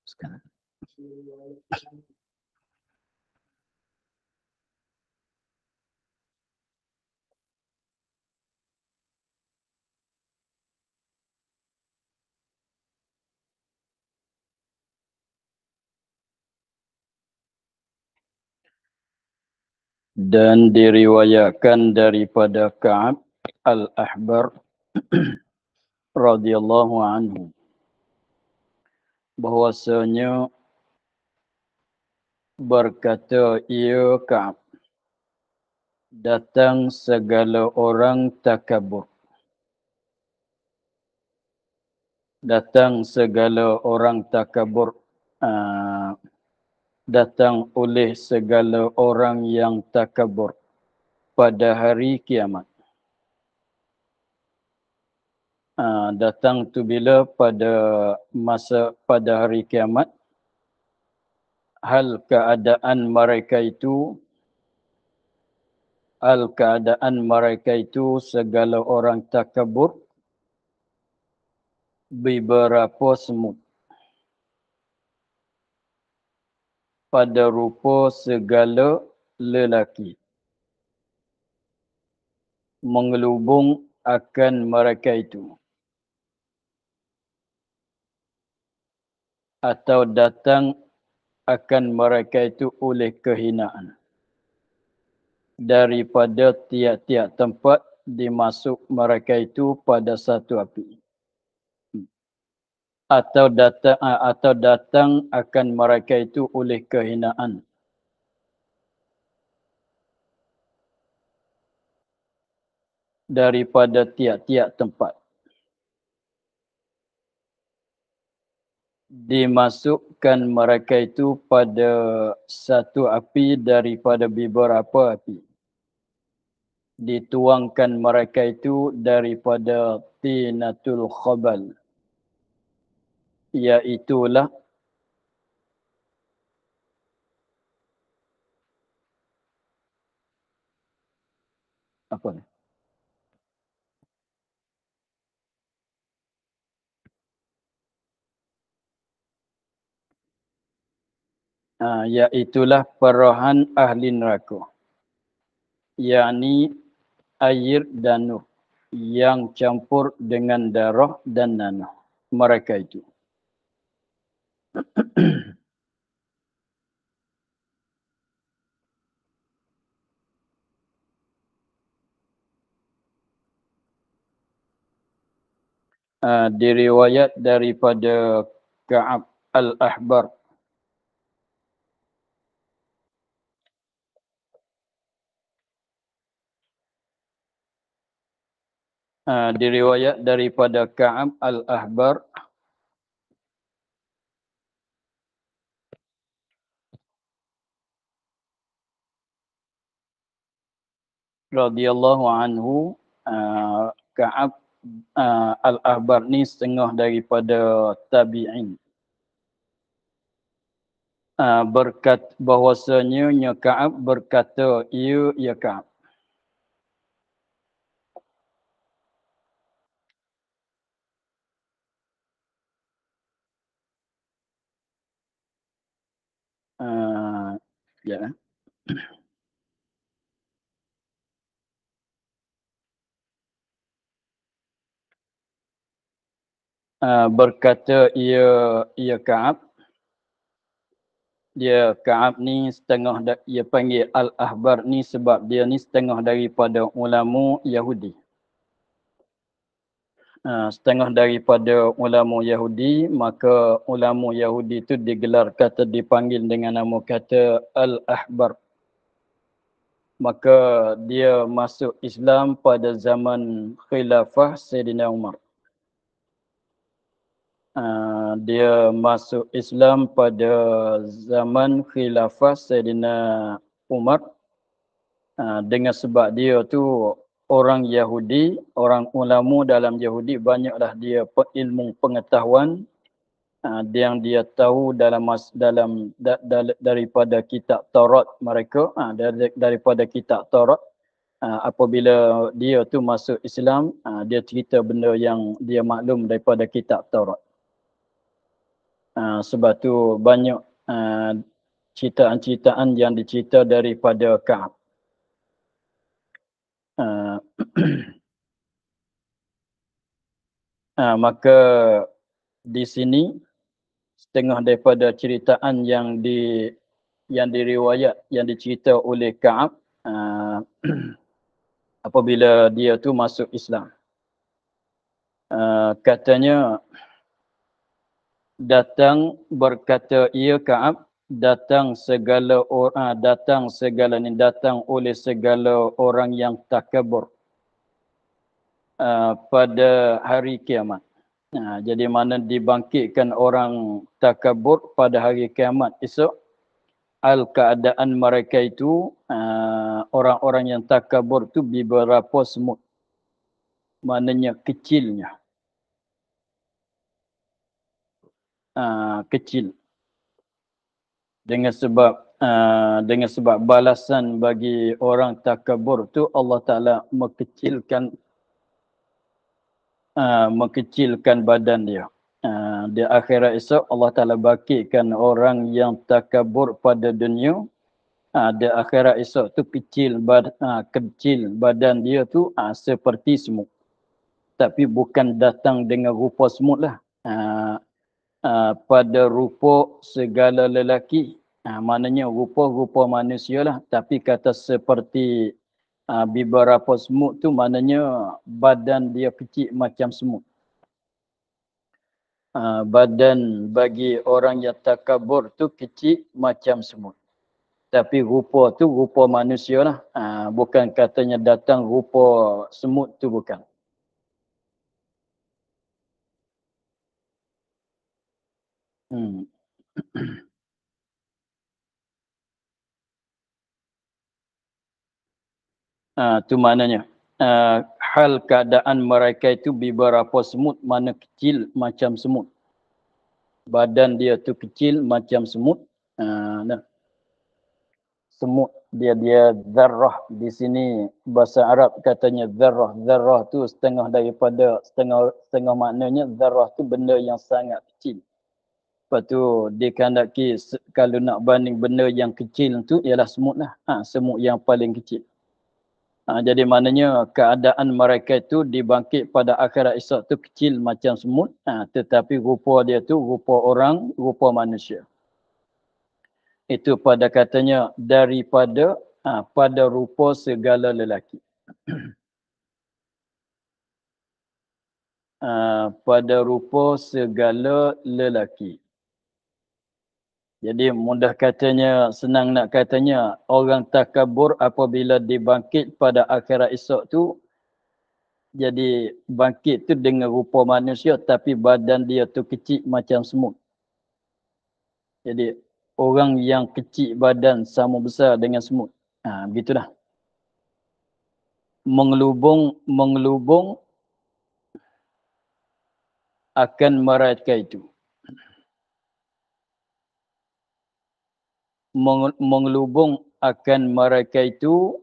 Sekarang. Dan diriwayatkan daripada Ka'ab al-Ahbar radhiyallahu anhu bahwasanya berkata ia Ka'ab, datang segala orang takabur. Datang segala orang takabur. Datang oleh segala orang yang takabur pada hari kiamat. Datang tu bila pada hari kiamat, hal keadaan mereka itu segala orang takabur beberapa semut pada rupa segala lelaki mengelubung akan mereka itu atau datang akan mereka itu oleh kehinaan daripada tiap-tiap tempat dimasuk mereka itu pada satu api atau datang akan mereka itu oleh kehinaan daripada tiap-tiap tempat dimasukkan mereka itu pada satu api daripada beberapa api. Dituangkan mereka itu daripada tinatul khabal. Iaitulah apa ni? Iaitulah perahan ahli neraka. Yakni air dan nur yang campur dengan darah dan nanah mereka itu. Diriwayat daripada Ka'ab al-Ahbar diriwayat daripada Ka'ab al-Ahbar radhiyallahu anhu. Ka'ab al-Ahbar ni setengah daripada tabi'in. Bahwasanya Ka'ab berkata, ya Ka'ab, ya. Berkata ia Ka'ab. Dia Ka'ab ni setengah ia panggil al-Ahbar ni sebab dia ni setengah daripada ulama Yahudi. Setengah daripada ulama Yahudi, maka ulama Yahudi itu dipanggil dengan nama kata al-Ahbar. Maka dia masuk Islam pada zaman khilafah Sayyidina Umar. Dia masuk Islam pada zaman khilafah Sayyidina Umar. Dengan sebab dia tu orang Yahudi, orang ulama dalam Yahudi, banyaklah dia ilmu pengetahuan yang dia tahu daripada kitab Taurat mereka, daripada kitab Taurat apabila dia tu masuk Islam, dia cerita benda yang dia maklum daripada kitab Taurat. Sebab tu banyak citaan-citaan yang dicerita daripada Ka'ab. Maka di sini setengah daripada ceritaan yang diriwayat, yang dicerita oleh Ka'ab apabila dia tu masuk Islam. Katanya berkata ia Ka'ab, datang oleh segala orang yang takabur pada hari kiamat. Jadi mana dibangkitkan orang takabur pada hari kiamat esok, keadaan mereka itu, orang-orang yang takabur itu beberapa semut. Maknanya kecilnya. Kecil. Dengan sebab balasan bagi orang takabur tu Allah Ta'ala mengkecilkan badan dia. Di akhirat esok Allah Ta'ala bangkitkan orang yang takabur pada dunia. Di akhirat esok tu kecil badan dia tu seperti semut. Tapi bukan datang dengan rupa semut lah. Pada rupa segala lelaki. Maknanya rupa-rupa manusia lah. Tapi kata seperti beberapa semut tu maknanya badan dia kecil macam semut. Badan bagi orang yang takabur tu kecil macam semut. Tapi rupa tu rupa manusia lah. Bukan katanya datang rupa semut tu bukan. Tu maknanya. Hal keadaan mereka itu beberapa semut, mana kecil macam semut. Badan dia tu kecil macam semut. Semut dia zarrah. Di sini bahasa Arab katanya zarrah. Zarrah tu setengah maknanya zarrah tu benda yang sangat kecil. Lepas tu dikandaki kalau nak banding benda yang kecil tu ialah semut lah. Semut yang paling kecil. Jadi maknanya keadaan mereka itu dibangkit pada akhirat esok tu kecil macam semut. Tetapi rupa dia tu rupa orang, rupa manusia. Itu pada katanya daripada pada rupa segala lelaki. Pada rupa segala lelaki. Jadi mudah katanya, senang nak katanya, orang takabur apabila dibangkit pada akhirat esok tu, jadi bangkit tu dengan rupa manusia tapi badan dia tu kecil macam semut. Jadi orang yang kecil badan sama besar dengan semut. Begitulah. Mengelubung akan mereka itu. Mengelubung akan mereka itu,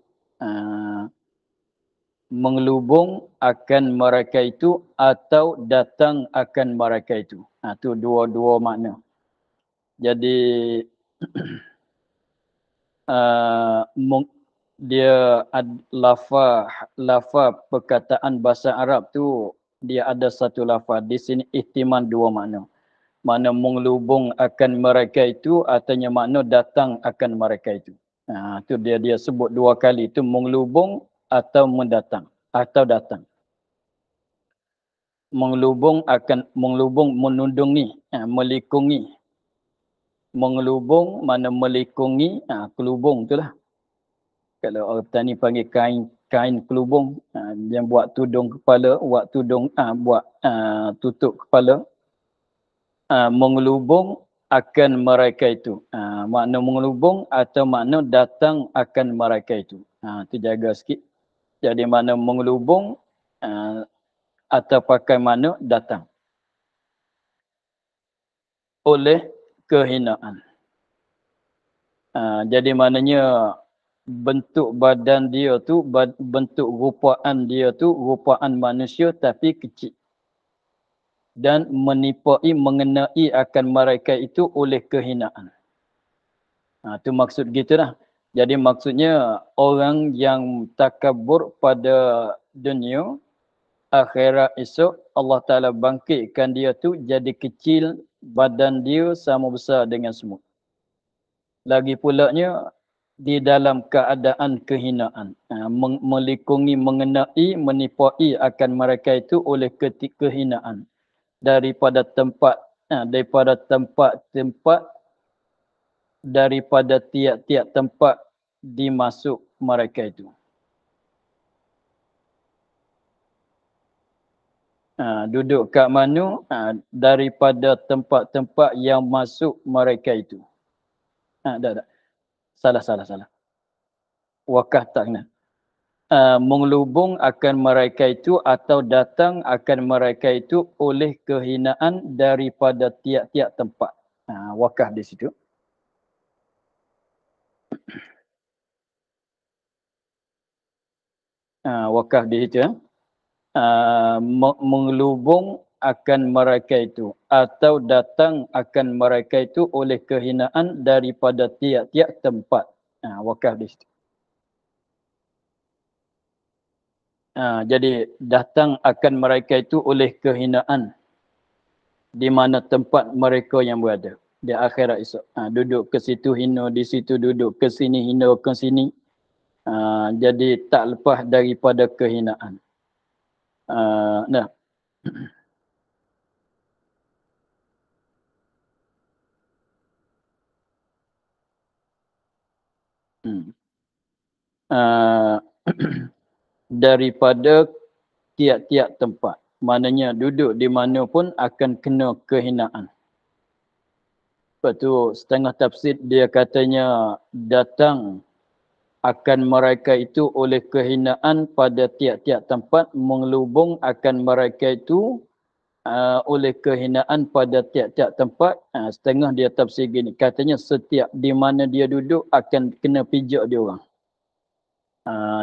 mengelubung akan mereka itu atau datang akan mereka itu. Itu dua-dua makna. Jadi dia lafaz perkataan bahasa Arab tu dia ada satu lafaz. Di sini ihtimal dua makna. Makna mengelubung akan mereka itu artinya makna datang akan mereka itu. Itu dia sebut dua kali, itu mengelubung atau mendatang atau datang. Mengelubung menundungi, melikungi. Mengelubung mana melikungi, kelubung itulah. Kalau orang petani panggil kain kelubung, yang buat tudung kepala, buat tutup kepala. Mengelubung akan mereka itu. Makna mengelubung atau makna datang akan mereka itu. Itu jaga sikit. Jadi makna mengelubung atau pakai makna datang. Oleh kehinaan. Jadi maknanya bentuk badan dia tu, bentuk rupaan dia tu rupaan manusia tapi kecil. Dan menipai, mengenai akan mereka itu oleh kehinaan. Itu maksud gitulah. Jadi maksudnya orang yang takabur pada dunia, akhirat esok Allah Ta'ala bangkitkan dia tu jadi kecil, badan dia sama besar dengan semut. Lagi pulanya di dalam keadaan kehinaan, melikungi, mengenai, menipai akan mereka itu oleh kehinaan daripada tempat, daripada tiap-tiap tempat dimasuk mereka itu. Duduk kat mana? Daripada tempat-tempat yang masuk mereka itu. Dah. Salah. Wakah tak kena. Mengelubung akan mereka itu atau datang akan mereka itu oleh kehinaan daripada tiap-tiap tempat. Wakah di situ. Wakaf di situ. Mengelubung akan mereka itu atau datang akan mereka itu oleh kehinaan daripada tiap-tiap tempat. Wakaf di situ. Jadi datang akan mereka itu oleh kehinaan di mana tempat mereka yang berada di akhirat esok. Duduk ke situ hina, di situ duduk ke sini hina, ke sini. Jadi tak lepas daripada kehinaan. Daripada tiap-tiap tempat. Maknanya duduk di mana pun akan kena kehinaan. Lepas tu setengah tafsir dia katanya datang akan mereka itu oleh kehinaan pada tiap-tiap tempat, mengelubung akan mereka itu oleh kehinaan pada tiap-tiap tempat. Setengah dia tafsir gini, katanya setiap di mana dia duduk akan kena pijak dia orang.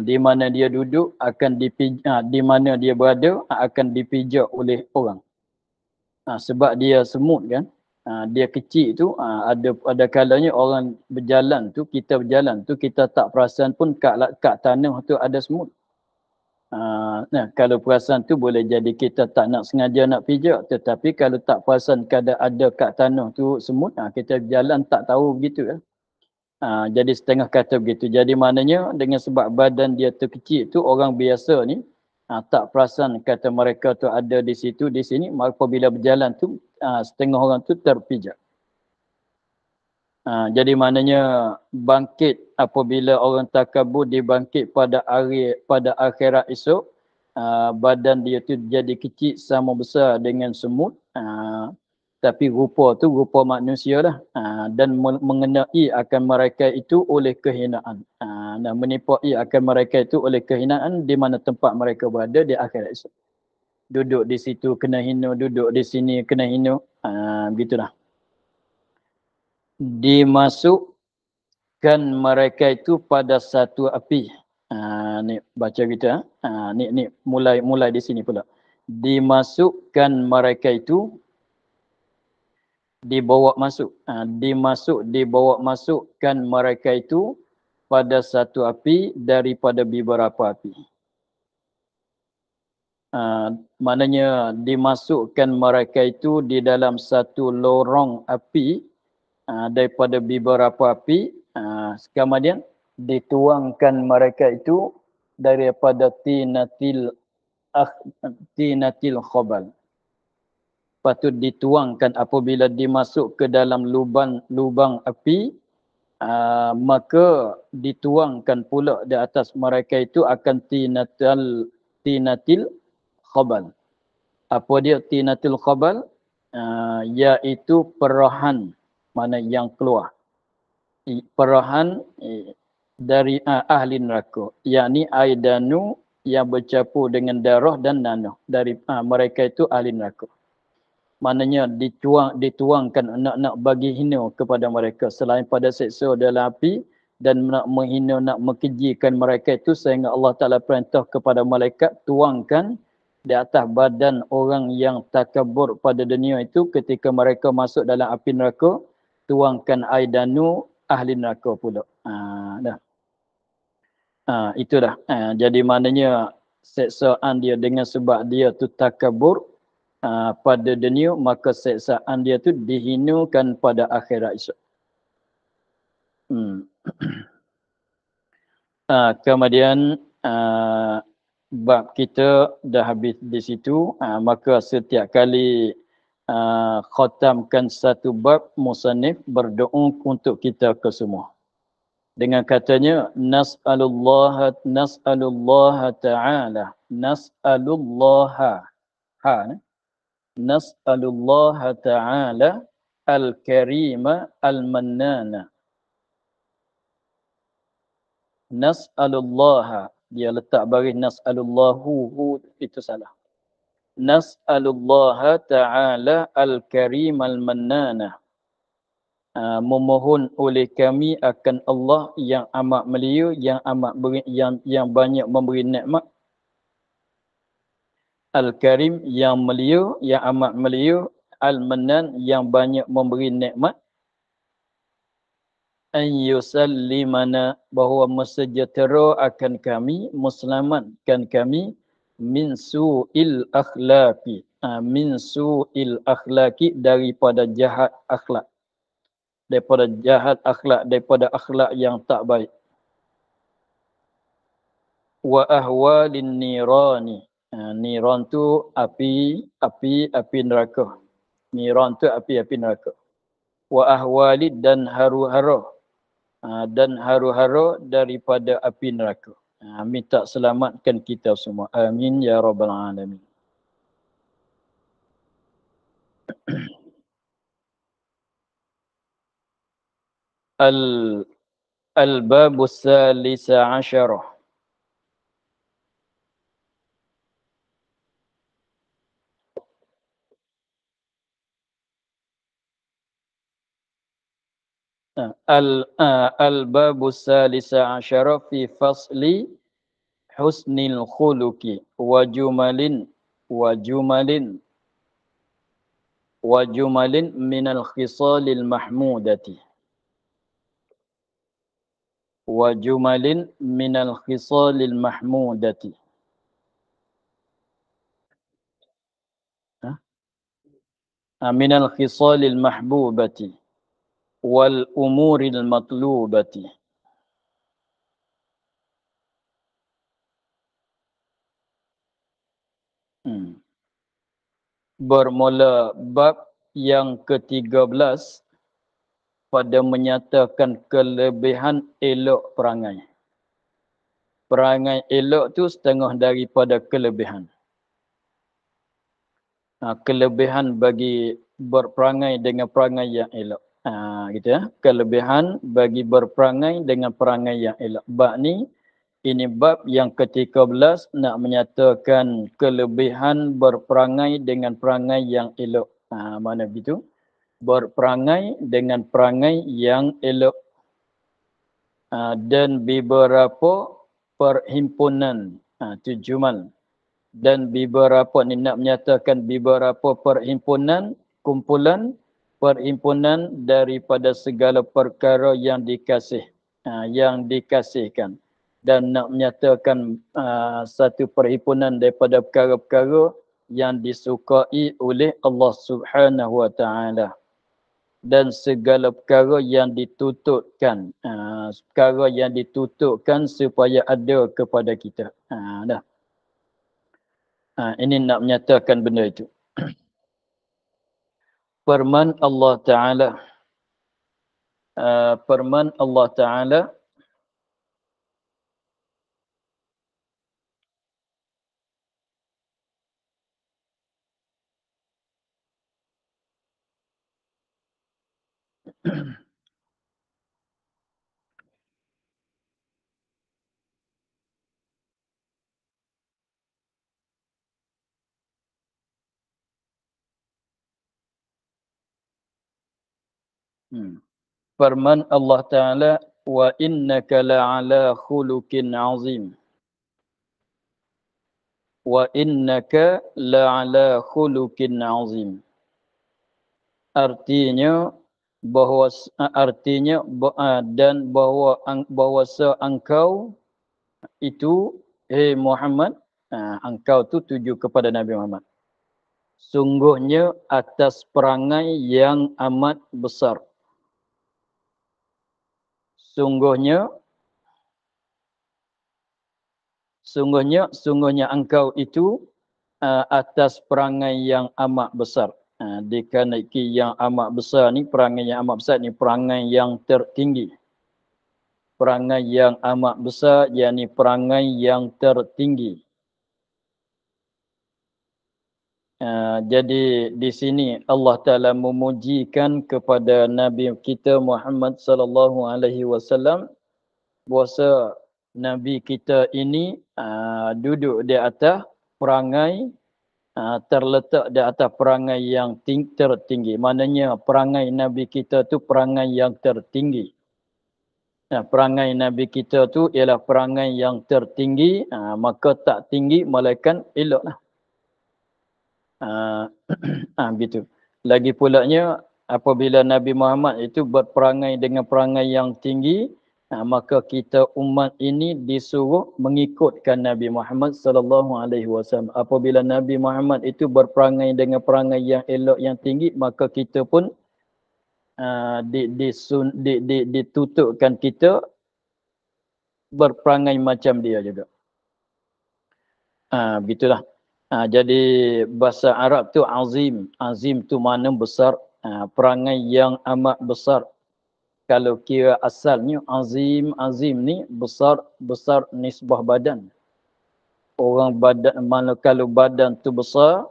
Di mana dia duduk akan di mana dia berada akan dipijak oleh orang. Sebab dia semut kan. Dia kecil tu, ada kalanya orang berjalan tu, kita berjalan tu, kita tak perasan pun kat tanah tu ada semut. Kalau perasan tu boleh jadi kita tak nak sengaja nak pijak, tetapi kalau tak perasan ada kat tanah tu semut, kita berjalan tak tahu begitu kan. Jadi setengah kata begitu. Jadi maknanya dengan sebab badan dia tu kecil tu, orang biasa ni tak perasan kata mereka tu ada di situ, di sini. Apabila berjalan tu, setengah orang tu terpijak. Jadi maknanya bangkit apabila orang takabur dibangkit pada akhirat esok, badan dia tu jadi kecil sama besar dengan semut. Tapi rupa tu rupa manusia lah. Dan mengenai akan mereka itu oleh kehinaan. Dan menipai akan mereka itu oleh kehinaan di mana tempat mereka berada di akhirat esok. Duduk di situ kena hina, duduk di sini kena hina. Begitulah. Dimasukkan mereka itu pada satu api. Ni baca kita. Ni mulai di sini pula. Dimasukkan mereka itu, dibawa masukkan mereka itu pada satu api daripada beberapa api. Maknanya dimasukkan mereka itu di dalam satu lorong api daripada beberapa api. Kemudian dituangkan mereka itu daripada tinatil khabal. Patut dituangkan apabila dimasuk ke dalam lubang api, maka dituangkan pula di atas mereka itu akan tinatil khabal. Apa dia tinatil khabal? Iaitu perahan, mana yang keluar. Perahan dari ahli neraka, yakni air danu yang bercampur dengan darah dan nanah dari mereka itu ahli neraka. Maknanya dituangkan nak bagi hina kepada mereka selain pada seksa dalam api, dan nak menghina, nak menkejikan mereka itu, sehingga Allah Ta'ala perintah kepada malaikat tuangkan di atas badan orang yang takabur pada dunia itu, ketika mereka masuk dalam api neraka, tuangkan air danu ahli neraka pula. Dah. Itu dah. Jadi maknanya seksaan dia dengan sebab dia tu takabur pada dunia, maka seksaan dia tu dihinakan pada akhirat esok. Kemudian bab kita dah habis di situ, maka setiap kali khatamkan satu bab, musannif berdoa untuk kita kesemua dengan katanya nas'alullah ta'ala, nas'alullah ta'ala al-karima al-mannana. Nas'alullah, dia letak baris nas'alullahu, itu salah. Nas'alullah ta'ala al-karim al-mannana. Memohon oleh kami akan Allah yang amat mulia, yang amat beri, yang banyak memberi nikmat. Al-karim, yang mulia, yang amat mulia, al-mannan, yang banyak memberi nikmat. An yusallimana, bahawa mensejahtera akan kami, meselamatkan kami, min su'il akhlaqi, min su'il akhlaqi, daripada jahat akhlak, daripada akhlak yang tak baik. Wa ahwalin nirani, niran tu api neraka. Niran tu api neraka. Wa ahwalid, dan haru-hara, daripada api neraka. Minta selamatkan kita semua. Amin ya rabbal alamin. Al-babus salisa asyarah. Al-babus salisa asyarah fi fasli husnil khuluqi wa jumalin minal khisalil mahmudati. Wa jumalin minal khisalil mahmudati. Minal khisalil mahbubati wal umuril matlubati. Bermula bab yang ke-13 pada menyatakan kelebihan elok perangai. Perangai elok tu setengah daripada kelebihan. Kelebihan bagi berperangai dengan perangai yang elok. Gitu ya. Kelebihan bagi berperangai dengan perangai yang elok. Bab ni, ini bab yang ke-13 nak menyatakan kelebihan berperangai dengan perangai yang elok. Mana begitu? Berperangai dengan perangai yang elok. Dan beberapa perhimpunan, itu jumal. Dan beberapa, ni nak menyatakan beberapa perhimpunan, kumpulan perhimpunan daripada segala perkara yang dikasihkan. Dan nak menyatakan satu perhimpunan daripada perkara-perkara yang disukai oleh Allah Subhanahu wa ta'ala. Dan segala perkara yang ditutupkan, supaya ada kepada kita. Ini nak menyatakan benda itu. Firman Allah Ta'ala, firman Allah Ta'ala, wa innaka la'ala khuluqin azim. Wa innaka la'ala khuluqin azim. Artinya bahawa dan bahawasa engkau itu Muhammad, engkau tu tuju kepada Nabi Muhammad. Sungguhnya atas perangai yang amat besar. Sungguhnya engkau itu atas perangai yang amat besar. Dikarenakan yang amat besar ni, perangai yang amat besar ni perangai yang tertinggi. Perangai yang amat besar, yakni perangai yang tertinggi. Jadi di sini Allah Ta'ala memujikan kepada Nabi kita Muhammad sallallahu alaihi wasallam bahawa Nabi kita ini duduk di atas perangai, terletak di atas perangai yang tertinggi. Maknanya perangai Nabi kita tu perangai yang tertinggi. Perangai Nabi kita tu ialah perangai yang tertinggi, maka tak tinggi melainkan eloklah. Begitu. Lagi pulanya apabila Nabi Muhammad itu berperangai dengan perangai yang tinggi, maka kita umat ini disuruh mengikutkan Nabi Muhammad sallallahu alaihi wasallam. Apabila Nabi Muhammad itu berperangai dengan perangai yang elok yang tinggi, maka kita pun ditutupkan kita berperangai macam dia juga. Begitulah. Jadi bahasa Arab tu azim. Azim tu makna besar. Perangai yang amat besar. Kalau kira asalnya azim ni besar nisbah badan. Orang badan, mana kalau badan tu besar,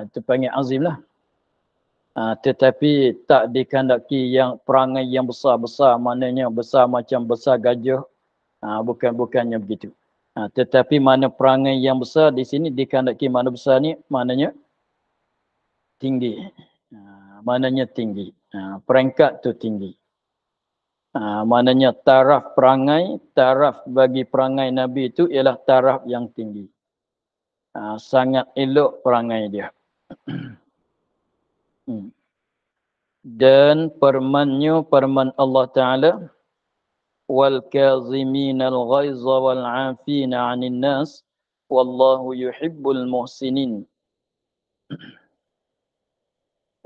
itu panggil azim lah. Tetapi tak dikehendaki yang perangai yang besar-besar, maknanya besar macam besar gajah. Bukannya begitu. Tetapi mana perangai yang besar di sini dikehendaki makna besar ni maknanya tinggi. Maknanya tinggi. Peringkat tu tinggi. Maknanya taraf perangai, taraf bagi perangai Nabi itu ialah taraf yang tinggi. Sangat elok perangai dia. Dan firman Allah Ta'ala, wal kaziminal ghaiza wal 'afina 'anil nas wallahu yuhibbul muhsinin.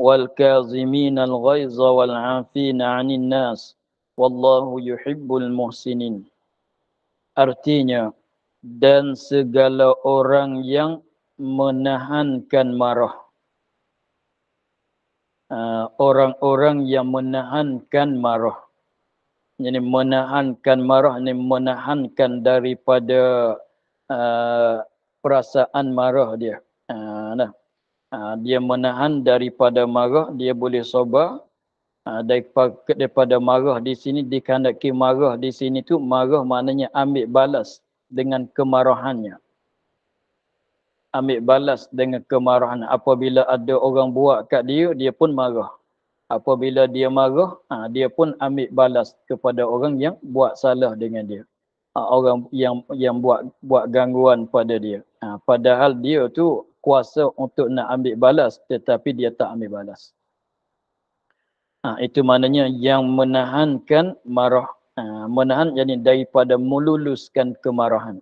Wal kaziminal ghaiza wal 'afina 'anil nas wallahu yuhibbul muhsinin. Artinya, dan segala orang yang menahankan marah. Orang-orang yang menahankan marah. Jadi menahankan marah ni menahankan daripada perasaan marah dia. Dia menahan daripada marah, dia boleh sabar. Daripada marah di sini dikehendaki marah di sini tu, marah maknanya ambil balas dengan kemarahannya. Ambil balas dengan kemarahan. Apabila ada orang buat kat dia, dia pun marah. Apabila dia marah, dia pun ambil balas kepada orang yang buat salah dengan dia. Orang yang buat gangguan pada dia. Padahal dia tu kuasa untuk nak ambil balas, tetapi dia tak ambil balas. Itu maknanya yang menahankan marah. Menahan yakni daripada meluluskan kemarahan.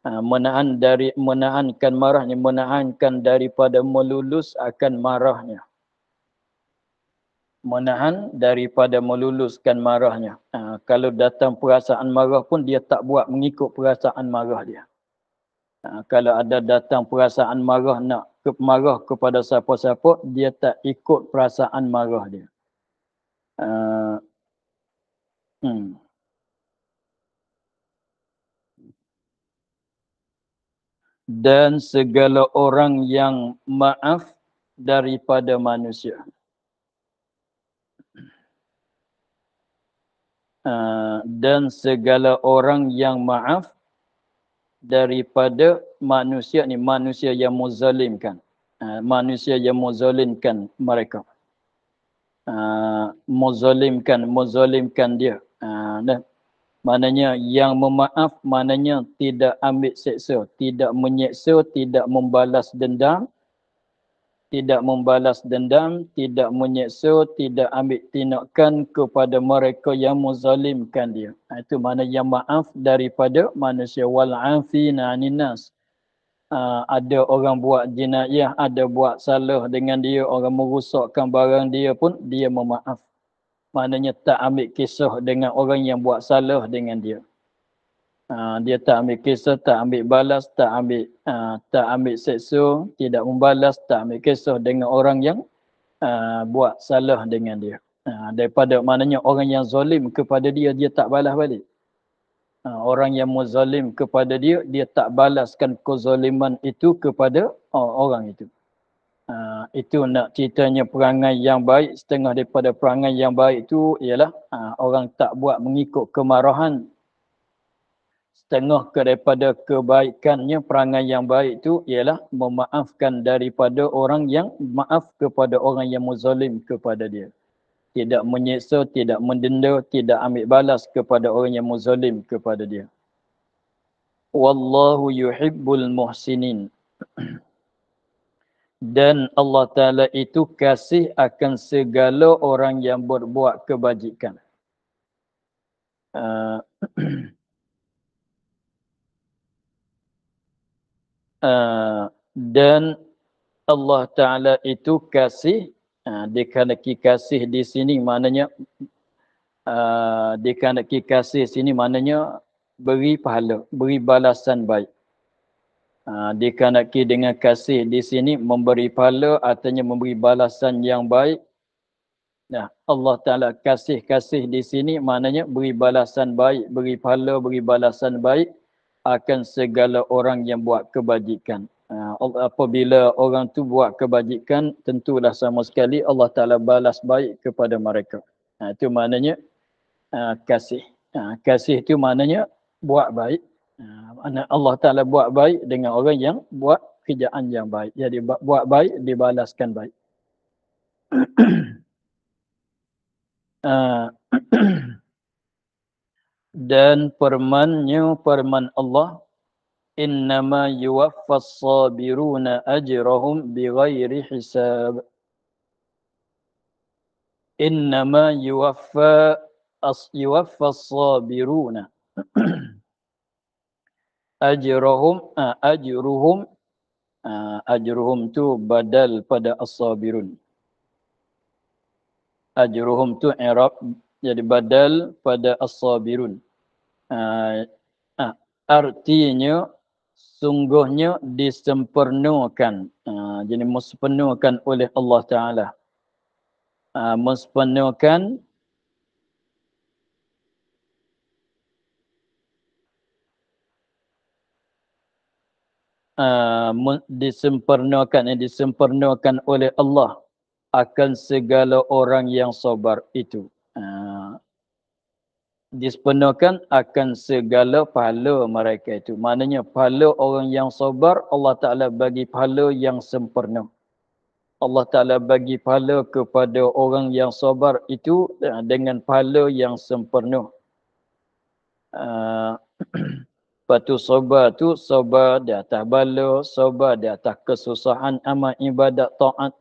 Menahankan marahnya, menahankan daripada melulus akan marahnya. Menahan daripada meluluskan marahnya. Kalau datang perasaan marah pun dia tak buat mengikut perasaan marah dia. Kalau ada datang perasaan marah nak marah kepada siapa-siapa, dia tak ikut perasaan marah dia. Dan segala orang yang maaf daripada manusia. Dan segala orang yang maaf daripada manusia ni, manusia yang menzalimkan. Manusia yang menzalimkan mereka. Mezalimkan dia. Dan maknanya yang memaaf, maknanya tidak ambil seksa, tidak menyeksa, tidak membalas dendam, tidak menyeksa, tidak ambil tindakan kepada mereka yang mezalimkan dia. Itu makna yang maaf daripada manusia. Wal'afina 'anin nas. Ada orang buat jenayah, ada buat salah dengan dia, orang merosakkan barang dia pun dia memaaf. Maknanya tak ambil kisah dengan orang yang buat salah dengan dia. Dia tak ambil kisah, tak ambil balas, tak ambil seksa, tidak membalas, tak ambil kisah dengan orang yang buat salah dengan dia. Daripada maknanya orang yang zalim kepada dia, dia tak balas balik. Orang yang muzalim kepada dia, dia tak balaskan kezaliman itu kepada orang itu. Itu nak ceritanya perangai yang baik. Setengah daripada perangai yang baik itu ialah orang tak buat mengikut kemarahan. Setengah daripada kebaikannya, perangai yang baik itu ialah memaafkan daripada orang yang maaf kepada orang yang muzalim kepada dia. Tidak menyeksa, tidak mendenda, tidak ambil balas kepada orang yang muzalim kepada dia. Wallahu yuhibbul muhsinin. Dan Allah Ta'ala itu kasih akan segala orang yang berbuat kebajikan. Dan Allah Ta'ala itu kasih, dikandaki kasih di sini maknanya, dikandaki kasih sini maknanya beri pahala, beri balasan baik. Dikandaki dengan kasih di sini memberi pahala, artinya memberi balasan yang baik. Nah, Allah Ta'ala kasih di sini maknanya beri balasan baik, beri pahala, beri balasan baik akan segala orang yang buat kebajikan. Apabila orang tu buat kebajikan, tentulah sama sekali Allah Ta'ala balas baik kepada mereka. Itu maknanya kasih. Kasih itu maknanya buat baik. Allah Ta'ala buat baik dengan orang yang buat kerjaan yang baik. Jadi buat baik, dibalaskan baik. Dan firman Allah, innama yuwaffas sabiruna ajrahum bighairi hisab. Innama yuwaffas sabiruna ajruhum tu badal pada as-sabirun. Ajruhum tu i'rab, jadi badal pada as-sabirun. Artinya sungguhnya disempurnakan. Jadi disempurnakan oleh Allah Ta'ala. Disempurnakan oleh Allah akan segala orang yang sabar itu. Disempurnakan akan segala pahala mereka itu. Maknanya pahala orang yang sabar, Allah Ta'ala bagi pahala yang sempurna. Allah Ta'ala bagi pahala kepada orang yang sabar itu dengan pahala yang sempurna. Lepas tu sabar di atas bala, sabar di atas kesusahan amal ibadat taat.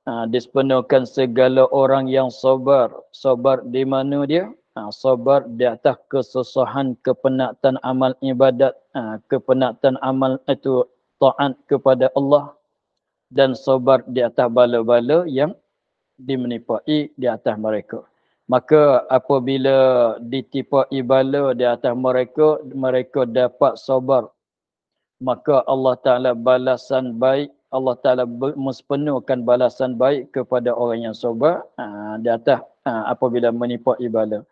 Disempurnakan segala orang yang sabar. Sabar di mana dia? Sabar di atas kesusahan, kepenatan amal ibadat, kepenatan amal itu taat kepada Allah, dan sabar di atas bala-bala yang dimenipai di atas mereka. Maka apabila ditipai bala di atas mereka, mereka dapat sabar, maka Allah Ta'ala balasan baik, Allah Ta'ala mespenuhkan balasan baik kepada orang yang sabar di atas apabila menipai bala.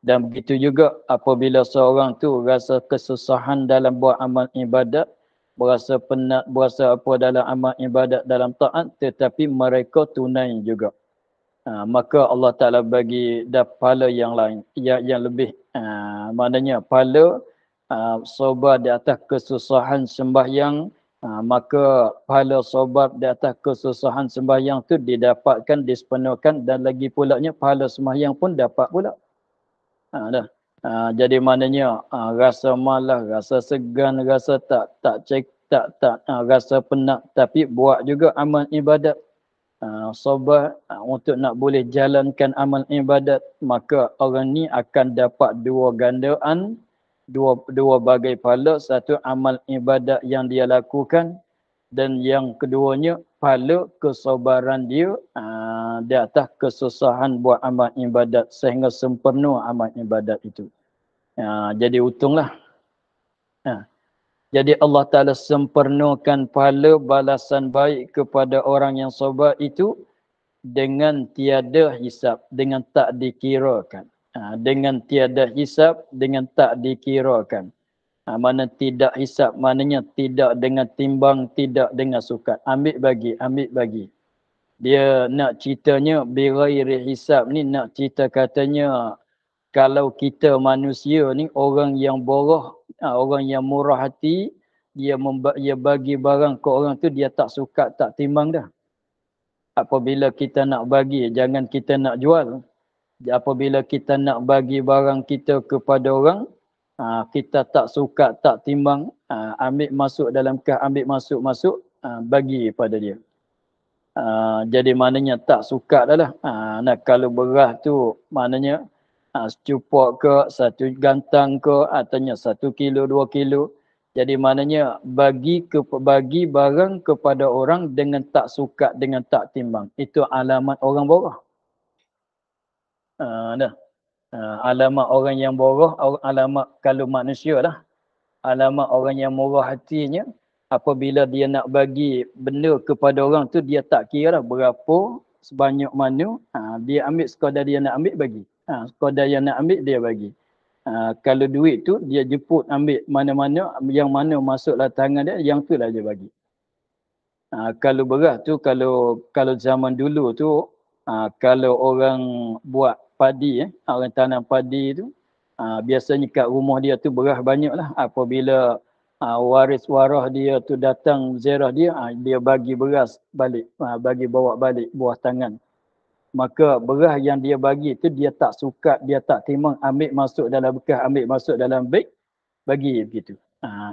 Dan begitu juga apabila seorang tu rasa kesusahan dalam buat amal ibadat, berasa penat, berasa apa dalam amal ibadat, dalam taat, tetapi mereka tunai juga. Maka Allah Ta'ala bagi pahala yang lain, yang lebih. Maknanya pahala sabar di atas kesusahan sembahyang, Maka pahala sabar di atas kesusahan sembahyang tu didapatkan, disepenuhkan, dan lagi pulanya pahala sembahyang pun dapat pula. Dah. Jadi maknanya rasa malas, rasa segan, rasa rasa penat, tapi buat juga amal ibadat. Sabar untuk nak boleh jalankan amal ibadat, maka orang ni akan dapat dua gandaan, dua bagai pahala. Satu, amal ibadat yang dia lakukan, dan yang keduanya pahala kesabaran dia di atas kesusahan buat amal ibadat sehingga sempurna amal ibadat itu. Jadi untunglah. Jadi Allah Ta'ala sempurnakan pahala balasan baik kepada orang yang sabar itu dengan tiada hisap, dengan tak dikirakan. Dengan tiada hisap, dengan tak dikirakan. Mana tidak hisap, maknanya tidak dengan timbang, tidak dengan sukat. Ambil bagi, ambil bagi. Dia nak ceritanya bighairi hisap ni, nak cerita katanya kalau kita manusia ni orang yang boros, orang yang murah hati, dia bagi barang ke orang tu, dia tak sukat, tak timbang dah. Apabila kita nak bagi, jangan kita nak jual. Apabila kita nak bagi barang kita kepada orang, kita tak suka, tak timbang, ambil masuk dalam kas, ambil masuk, bagi pada dia. Jadi maknanya tak suka dah lah. Nah, kalau beras tu maknanya secupok ke, satu gantang ke, ataunya 1 kilo, 2 kilo. Jadi maknanya bagi barang kepada orang dengan tak suka, dengan tak timbang. Itu alamat orang boros. Alamat orang yang boros, alamat kalau manusia lah. Alamat orang yang murah hatinya, apabila dia nak bagi benda kepada orang tu, dia tak kira lah berapa, sebanyak mana, dia ambil sekadar dia nak ambil, bagi. Sekadar yang nak ambil, dia bagi. Kalau duit tu, dia jemput ambil mana-mana, yang mana masuklah tangan dia, yang tu lah dia bagi. Kalau beras tu, kalau zaman dulu tu, kalau orang buat padi, orang tanam padi tu, biasanya kat rumah dia tu beras banyak lah. Apabila waris warah dia tu datang ziarah dia, dia bagi beras balik, bagi bawa balik buah tangan. Maka beras yang dia bagi tu dia tak suka, dia tak timbang, ambil masuk dalam bekas, ambil masuk dalam beg, bagi begitu.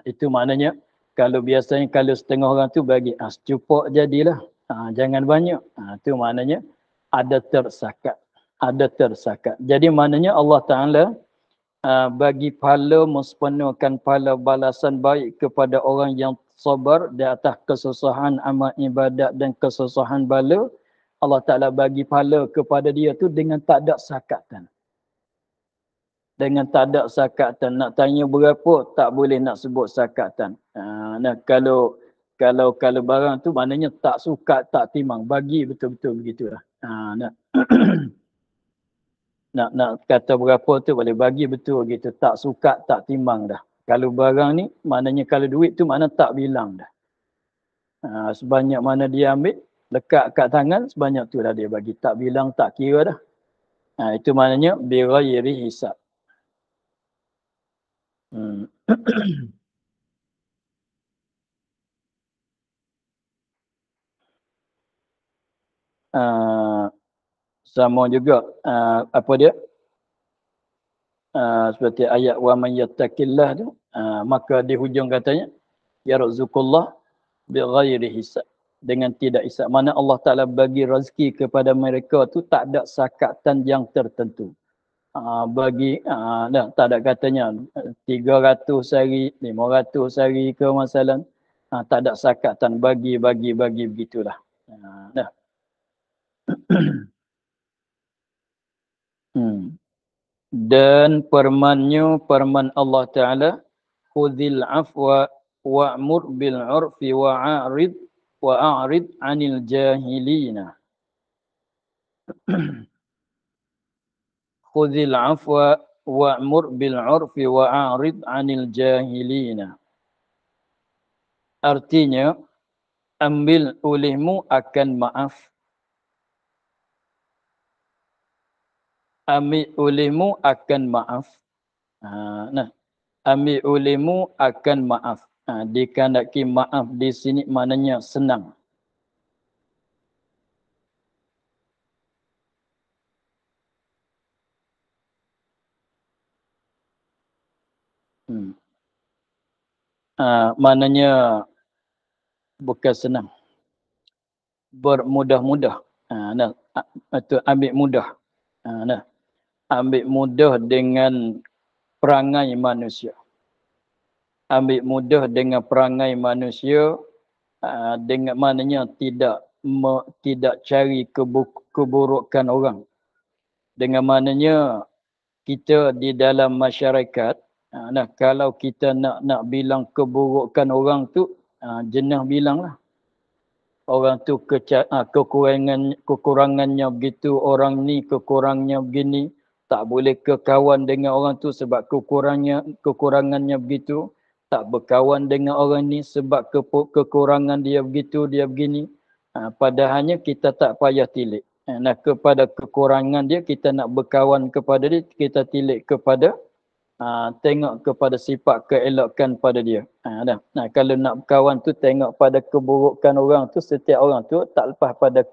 Itu maknanya kalau biasanya kalau setengah orang tu bagi secupok jadilah, jangan banyak. Itu maknanya ada tersakat, ada tersakat. Jadi maknanya Allah Taala bagi pahala, mempenuhkan pahala balasan baik kepada orang yang sabar di atas kesusahan amal ibadat dan kesusahan bala. Allah Ta'ala bagi pahala kepada dia tu dengan tak ada sakatan. Dengan tak ada sakatan. Nak tanya berapa, tak boleh nak sebut sakatan. Nah, kalau barang tu maknanya tak suka, tak timang. Bagi betul-betul begitulah. Nak kata berapa tu boleh bagi betul gitu. Tak suka, tak timang dah. Kalau barang ni, maknanya kalau duit tu makna tak bilang dah. Sebanyak mana dia ambil, lekat kat tangan, sebanyak tu dah dia bagi. Tak bilang, tak kira dah. Itu maknanya bighairi hisab. Sama juga apa dia? Seperti ayat wa man yattaqillah tu, maka di hujung katanya yarzuqullah bighairi hisab, dengan tidak hisab. Mana Allah Taala bagi rezeki kepada mereka tu tak ada sakatan yang tertentu. Bagi tak ada katanya 300 hari, 500 hari ke masalah. Tak ada sakatan, bagi begitulah. Dah. Dan firman Allah Ta'ala, khudhil afwa wa'mur bil 'urfi wa'arid 'anil jahilina. Khudhil afwa wa'mur bil 'urfi wa'arid 'anil jahilina. Artinya, ambil olehmu akan maaf. Ambil olehmu akan maaf. Ambil olehmu akan maaf. Dikehendaki maaf di sini maknanya senang. Maknanya bukan senang. Bermudah-mudah. Itu ambil mudah. Ambil mudah dengan perangai manusia. Ambil mudah dengan perangai manusia, dengan maknanya tidak cari keburukan orang. Dengan maknanya kita di dalam masyarakat, kalau kita nak bilang keburukan orang tu, jenah bilanglah. Orang tu kekurangannya begitu, orang ni kekurangannya begini. Tak boleh kekawan dengan orang tu sebab kekurangannya begitu. Tak berkawan dengan orang ni sebab kekurangan dia begitu, dia begini. Padahalnya kita tak payah tilik. Kepada kekurangan dia, kita nak berkawan kepada dia, kita tilik kepada tengok kepada sifat keelokan pada dia. Kalau nak berkawan tu tengok pada keburukan orang tu, setiap orang tu tak lepas pada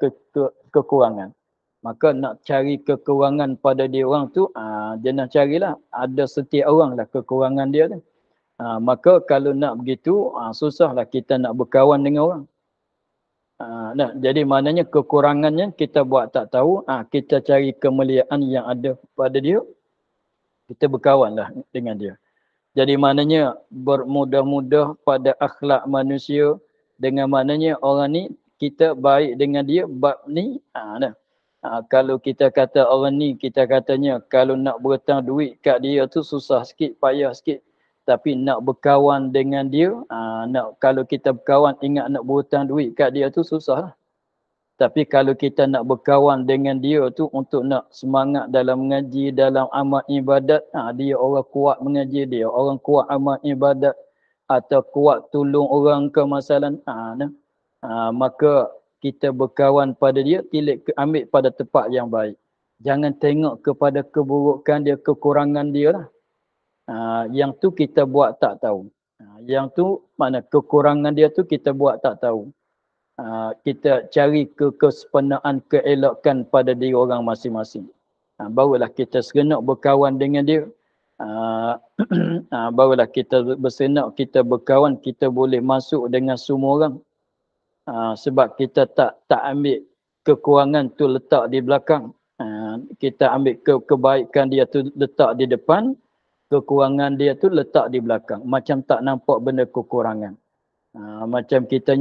kekurangan. Maka nak cari kekurangan pada dia orang tu, jangan carilah. Ada setiap orang lah kekurangan dia tu. Maka kalau nak begitu, susahlah kita nak berkawan dengan orang. Jadi maknanya kekurangannya kita buat tak tahu, kita cari kemuliaan yang ada pada dia, kita berkawanlah dengan dia. Jadi maknanya bermudah-mudah pada akhlak manusia, dengan maknanya orang ni kita baik dengan dia bab ni. Kalau kita kata orang ni, kita katanya kalau nak berhutang duit kat dia tu susah sikit, payah sikit. Tapi nak berkawan dengan dia, kalau kita berkawan ingat nak berhutang duit kat dia tu susah lah. Tapi kalau kita nak berkawan dengan dia tu untuk nak semangat dalam mengaji, dalam amal ibadat, dia orang kuat mengaji, dia orang kuat amal ibadat, atau kuat tolong orang ke masalah, maka kita berkawan pada dia, ambil pada tempat yang baik. Jangan tengok kepada keburukan dia, kekurangan dia lah. Yang tu kita buat tak tahu. Yang tu mana kekurangan dia tu kita buat tak tahu. Kita cari kesempurnaan, keelokan pada diri orang masing-masing. Barulah kita seronok berkawan dengan dia. Barulah kita berseronok, kita berkawan, kita boleh masuk dengan semua orang. Sebab kita tak ambil kekurangan tu letak di belakang. Kita ambil kebaikan dia tu letak di depan, kekurangan dia tu letak di belakang. Macam tak nampak benda kekurangan. Macam kita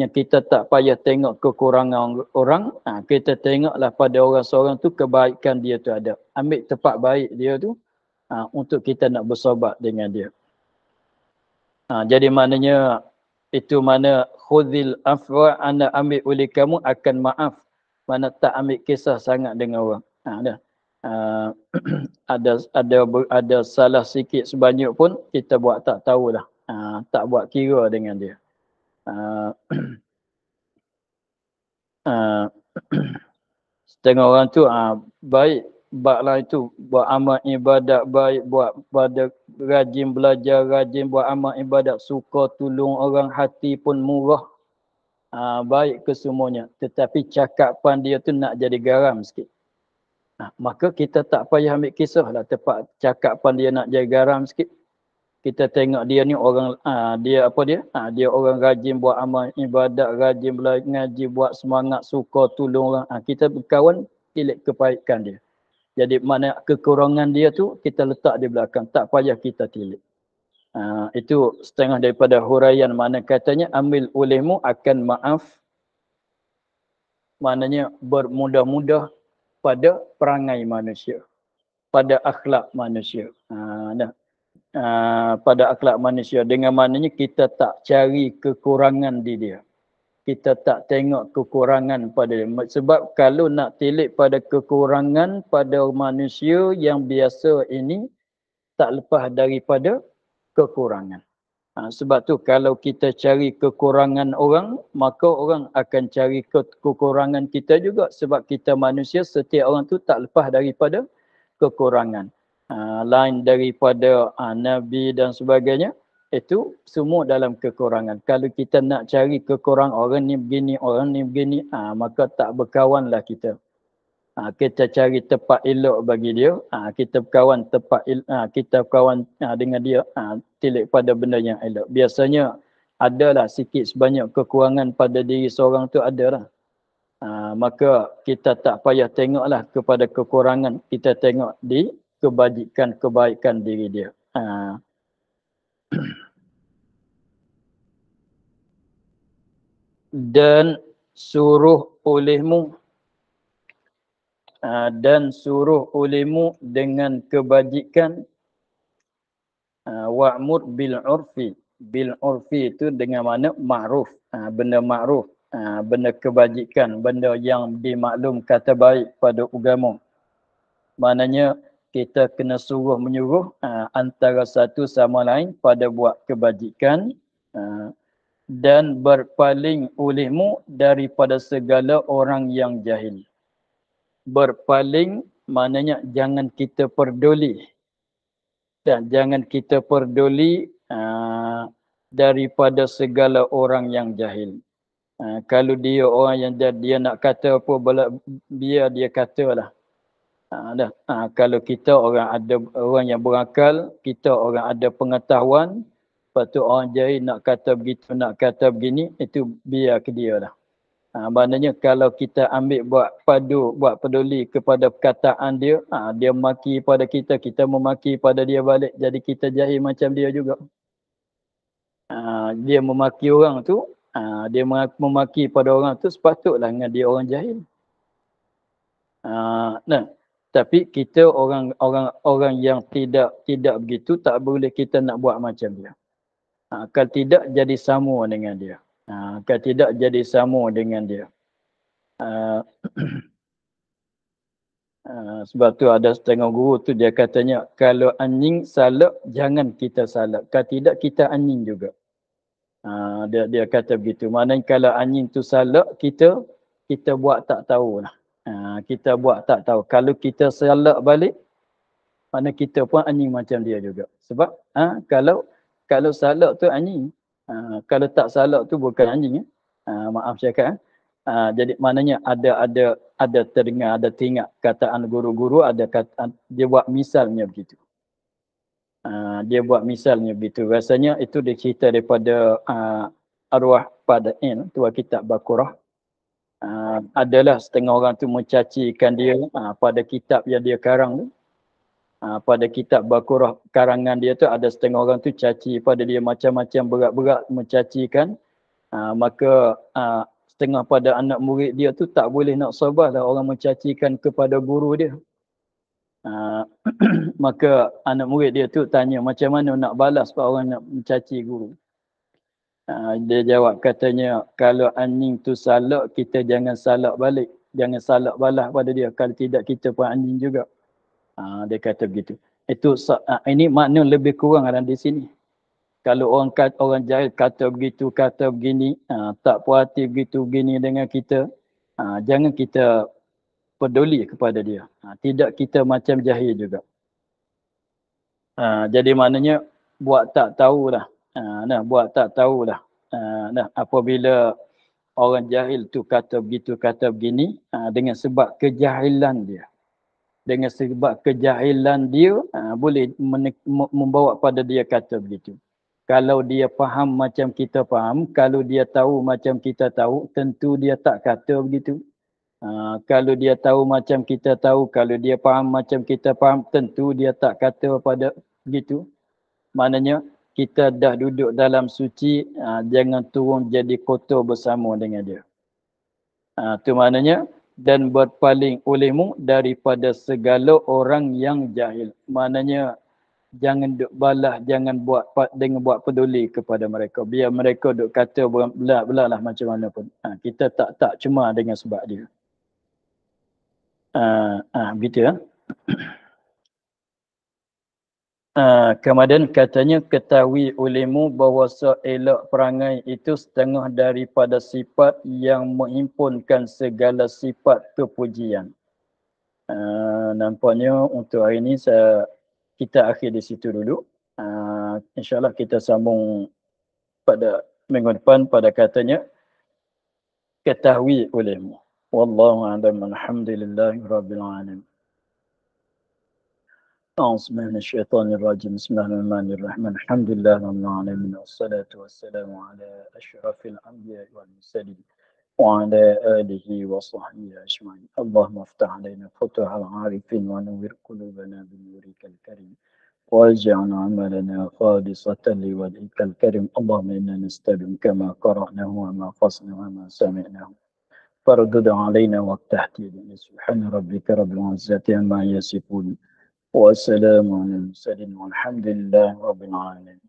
tak payah tengok kekurangan orang, kita tengoklah pada orang seorang tu kebaikan dia tu ada. Ambil tempat baik dia tu untuk kita nak bersobat dengan dia. Jadi maknanya itu mana khudhil afwa, anda ambil oleh kamu akan maaf. Mana tak ambil kisah sangat dengan orang. Ada salah sikit sebanyak pun kita buat tak tahulah. Tak buat kira dengan dia. Setengah orang tu baik, baklah itu buat amal ibadat baik, buat pada rajin belajar, rajin buat amal ibadat, suka tolong orang, hati pun murah, baik kesemuanya. Tetapi cakapan dia tu nak jadi garam sikit. Maka kita tak payah ambil kisah lah tempat cakapan dia nak jadi garam sikit. Kita tengok dia ni orang, dia orang rajin buat amal ibadat, rajin belajar ngaji, buat semangat, suka tolong orang. Kita berkawan, tilik kebaikan dia. Jadi mana kekurangan dia tu kita letak di belakang, tak payah kita tilik. Itu setengah daripada huraian mana katanya ambil olehmu akan maaf. Maknanya bermudah-mudah pada perangai manusia, pada akhlak manusia. Pada akhlak manusia, dengan maknanya kita tak cari kekurangan di dia. Kita tak tengok kekurangan pada dia. Sebab kalau nak tilik pada kekurangan pada manusia yang biasa ini, tak lepas daripada kekurangan. Sebab tu kalau kita cari kekurangan orang, maka orang akan cari kekurangan kita juga. Sebab kita manusia, setiap orang tu tak lepas daripada kekurangan. Lain daripada Nabi dan sebagainya. Itu semua dalam kekurangan. Kalau kita nak cari kekurangan orang ni begini, maka tak berkawanlah kita. Kita cari tempat elok bagi dia, kita berkawan kita berkawan dengan dia, tilik pada benda yang elok. Biasanya adalah sikit sebanyak kekurangan pada diri seorang tu adalah. Maka kita tak payah tengoklah kepada kekurangan, kita tengok di kebaikan diri dia. Dan suruh olehmu dengan kebajikan, wa'mur bil urfi itu dengan mana ma'ruf, benda ma'ruf, benda kebajikan, benda yang dimaklum kata baik pada agama. Maknanya kita kena suruh menyuruh antara satu sama lain pada buat kebajikan, dan berpaling olehmu daripada segala orang yang jahil. Berpaling maknanya jangan kita peduli, dan jangan kita peduli daripada segala orang yang jahil. Kalau dia orang yang dia nak kata apa, biar dia katalah. Kalau kita orang yang berakal, kita orang ada pengetahuan, lepas tu orang jahil nak kata begitu, nak kata begini, itu biar ke dia lah. Maknanya kalau kita ambil buat peduli kepada perkataan dia, dia maki pada kita, kita memaki pada dia balik, jadi kita jahil macam dia juga. Dia memaki orang tu, dia memaki pada orang tu, sepatutlah dengan dia orang jahil. Tapi kita orang yang tidak begitu, tak boleh kita nak buat macam dia. Kalau tidak jadi sama dengan dia. Kalau tidak jadi sama dengan dia. Sebab tu ada setengah guru tu dia katanya, kalau anjing salak jangan kita salak, kalau tidak kita anjing juga. Dia kata begitu. Maknanya kalau anjing tu salak kita buat tak tahulah. Kita buat tak tahu. Kalau kita salak balik, mana kita pun anjing macam dia juga. Sebab kalau salak tu anjing, kalau tak salak tu bukan anjing. Maaf cakap. Jadi maknanya ada terdengar, ada teringat kataan guru-guru, dia buat misalnya begitu. Dia buat misalnya begitu. Rasanya itu dia cerita daripada arwah Padain, tua kitab Baqarah. Adalah setengah orang tu mencacikan dia pada kitab yang dia karang tu. Pada kitab Baqarah karangan dia tu, ada setengah orang tu caci pada dia macam-macam berat-berat mencacikan. Maka setengah pada anak murid dia tu tak boleh nak sabarlah orang mencacikan kepada guru dia. Maka anak murid dia tu tanya macam mana nak balas kalau orang nak mencaci guru. Dia jawab katanya, kalau anjing tu salak, kita jangan salak balik. Jangan salak balas pada dia. Kalau tidak, kita pun anjing juga. Dia kata begitu. Ini makna lebih kurang dalam di sini. Kalau orang jahil kata begitu, kata begini, tak puas hati begini dengan kita, jangan kita peduli kepada dia. Tidak kita macam jahil juga. Jadi maknanya buat tak tahulah. Buat tak tahulah. Apabila orang jahil tu kata begitu, kata begini, dengan sebab kejahilan dia. Dengan sebab kejahilan dia, boleh membawa pada dia kata begitu. Kalau dia faham macam kita faham, kalau dia tahu macam kita tahu, tentu dia tak kata begitu. Kalau dia tahu macam kita tahu, kalau dia faham macam kita faham, tentu dia tak kata pada begitu. Maknanya kita dah duduk dalam suci, jangan turun jadi kotor bersama dengan dia. Itu maknanya, dan berpaling olehmu daripada segala orang yang jahil. Maknanya jangan duk balas, jangan buat peduli kepada mereka. Biar mereka duk kata belah macam mana pun. Kita tak cuma dengan sebab dia. Begitu ya. Kemudian katanya, ketahui olehmu bahawa seelok perangai itu setengah daripada sifat yang menghimpunkan segala sifat kepujian. Nampaknya untuk hari ini kita akhir di situ dulu. InsyaAllah kita sambung pada minggu depan pada katanya ketahui olehmu. Wallahu a'lam. Alhamdulillahi rabbil alamin. أعوذ بالله من الشيطان الرجيم بسم الله الرحمن الرحيم الحمد لله رب العالمين والصلاة والسلام على أشرف الأنبياء والمرسلين وعلى آله وصحبه أجمعين اللهم افتح علينا فتوح العارفين ونور قلوبنا بنورك الكريم واجعل عملنا خالصة لوجهك الكريم اللهم إنا نستلمك ما قرأناه وما قصنا وما سمعناه فردد علينا وافتح سبحان ربك رب العزة عما يصفون والسلام على المرسلين والحمد لله رب العالمين